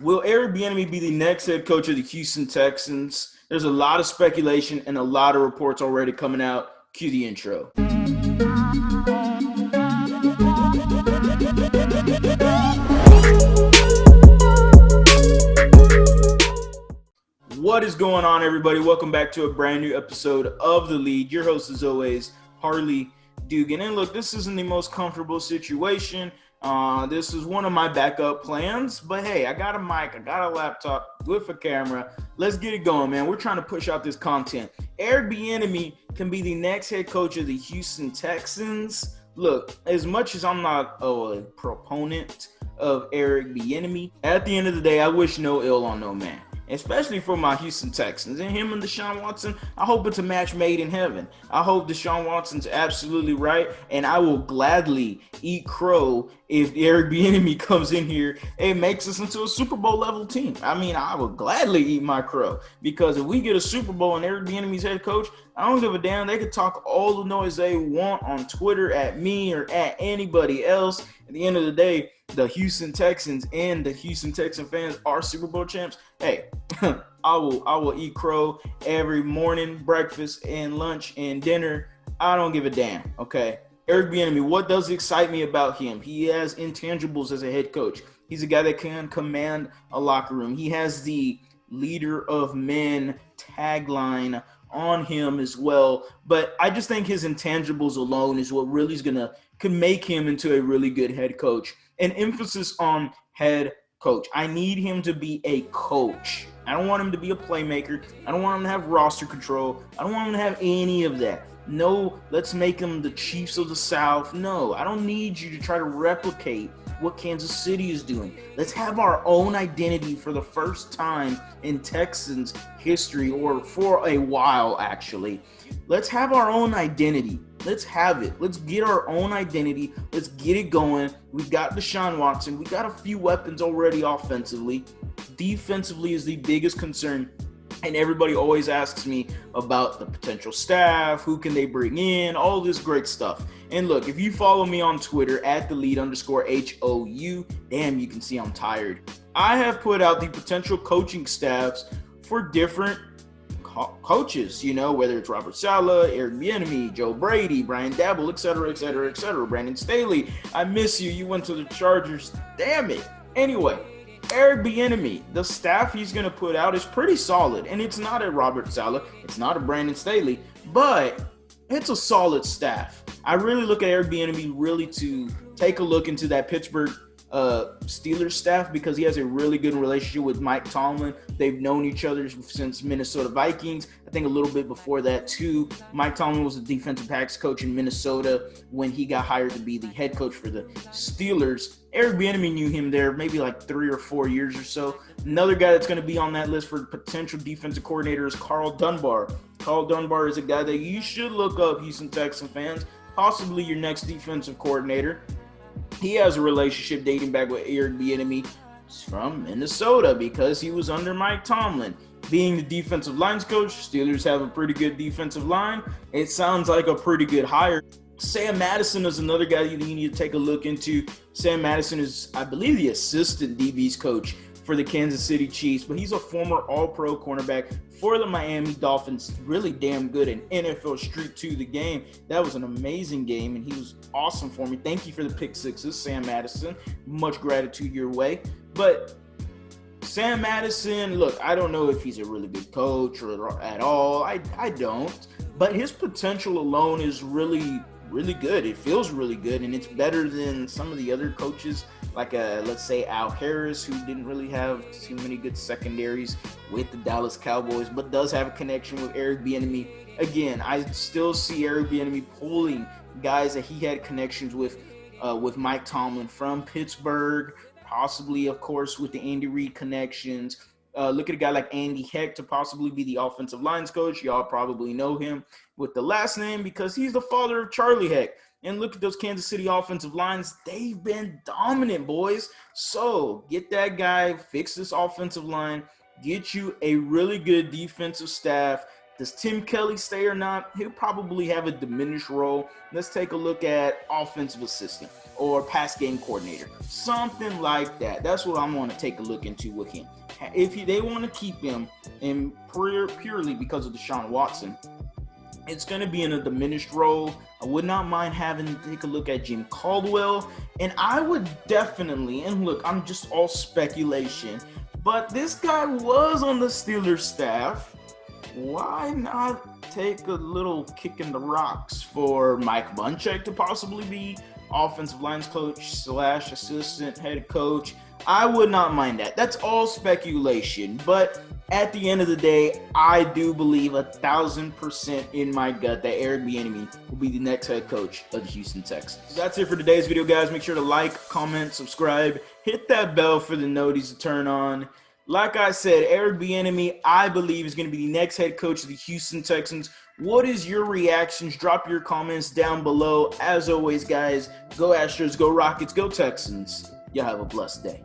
Will Eric Bieniemy be the next head coach of the Houston Texans? There's a lot of speculation and a lot of reports already coming out. Cue the intro. What is going on, everybody? Welcome back to a brand new episode of The Lead. Your host, as always, Harley Dugan. And look, this isn't the most comfortable situation. This is one of my backup plans, but hey, I got a mic, I got a laptop with a camera. Let's get it going, man. We're trying to push out this content. Eric Bieniemy can be the next head coach of the Houston Texans. Look, as much as I'm not a proponent of Eric Bieniemy, at the end of the day, I wish no ill on no man. Especially for my Houston Texans and him and Deshaun Watson. I hope it's a match made in heaven. I hope Deshaun Watson's absolutely right, and I will gladly eat crow if Eric Bieniemy comes in here and makes us into a Super Bowl level team. I mean, I will gladly eat my crow, because if we get a Super Bowl and Eric Bieniemy's head coach, I don't give a damn. They could talk all the noise they want on Twitter at me or at anybody else. At the end of the day, the Houston Texans and the Houston Texan fans are Super Bowl champs. Hey, I will eat crow every morning, breakfast and lunch and dinner. I don't give a damn, okay? Eric Bieniemy, what does excite me about him? He has intangibles as a head coach. He's a guy that can command a locker room. He has the leader of men tagline on him as well. But I just think his intangibles alone is what really is can make him into a really good head coach. An emphasis on head coach. I need him to be a coach. I don't want him to be a playmaker. I don't want him to have roster control. I don't want him to have any of that. No, let's make him the Chiefs of the South. No, I don't need you to try to replicate what Kansas City is doing. Let's have our own identity for the first time in Texans history, or for a while, actually. Let's have our own identity. Let's have it. Let's get our own identity. Let's get it going. We've got Deshaun Watson. We got a few weapons already offensively. Defensively is the biggest concern. And everybody always asks me about the potential staff, who can they bring in, all this great stuff. And look, if you follow me on Twitter at @thelead_HOU, damn, you can see I'm tired. I have put out the potential coaching staffs for different coaches, whether it's Robert Saleh, Eric Bieniemy, Joe Brady, Brian Daboll, etc. Brandon Staley, I miss you. You went to the Chargers. Damn it. Anyway, Eric Bieniemy, the staff he's going to put out is pretty solid. And it's not a Robert Saleh. It's not a Brandon Staley. But it's a solid staff. I really look at Eric Bieniemy really to take a look into that Pittsburgh Steelers staff, because he has a really good relationship with Mike Tomlin. They've known each other since Minnesota Vikings. I think a little bit before that too. Mike Tomlin was a defensive backs coach in Minnesota when he got hired to be the head coach for the Steelers. Eric Bieniemy knew him there maybe like 3 or 4 years or so. Another guy that's going to be on that list for potential defensive coordinator is Carl Dunbar. Carl Dunbar is a guy that you should look up, Houston Texans fans. Possibly your next defensive coordinator. He has a relationship dating back with Eric Bieniemy from Minnesota, because he was under Mike Tomlin. Being the defensive lines coach, Steelers have a pretty good defensive line. It sounds like a pretty good hire. Sam Madison is another guy you need to take a look into. Sam Madison is, I believe, the assistant DB's coach for the Kansas City Chiefs, but he's a former All-Pro cornerback for the Miami Dolphins. Really damn good in NFL Street 2, the game. That was an amazing game, and he was awesome for me. Thank you for the pick sixes, Sam Madison. Much gratitude your way. But Sam Madison, look, I don't know if he's a really good coach or at all. I don't. But his potential alone is really good. It feels really good, and it's better than some of the other coaches, like let's say Al Harris, who didn't really have too many good secondaries with the Dallas Cowboys, but does have a connection with Eric Bieniemy. Again, I still see Eric Bieniemy pulling guys that he had connections with Mike Tomlin from Pittsburgh, possibly, of course, with the Andy Reid connections. Look at a guy like Andy Heck to possibly be the offensive lines coach. Y'all probably know him with the last name because he's the father of Charlie Heck. And look at those Kansas City offensive lines. They've been dominant, boys. So get that guy, fix this offensive line, get you a really good defensive staff. Does Tim Kelly stay or not? He'll probably have a diminished role. Let's take a look at offensive assistant. or pass game coordinator, something like that. That's what I'm going to take a look into with him. If they want to keep him in purely because of Deshaun Watson, it's going to be in a diminished role. I would not mind having to take a look at Jim Caldwell. And I would definitely, and look, I'm just all speculation, but this guy was on the Steelers staff. Why not take a little kick in the rocks for Mike Munchak to possibly be offensive lines coach / assistant head coach? I would not mind that. That's all speculation. But at the end of the day, I do believe 1,000% in my gut that Eric Bieniemy will be the next head coach of the Houston Texans. That's it for today's video, guys. Make sure to like, comment, subscribe, hit that bell for the notice to turn on. Like I said, Eric Bieniemy, I believe, is going to be the next head coach of the Houston Texans. What is your reactions? Drop your comments down below. As always, guys, go Astros, go Rockets, go Texans. Y'all have a blessed day.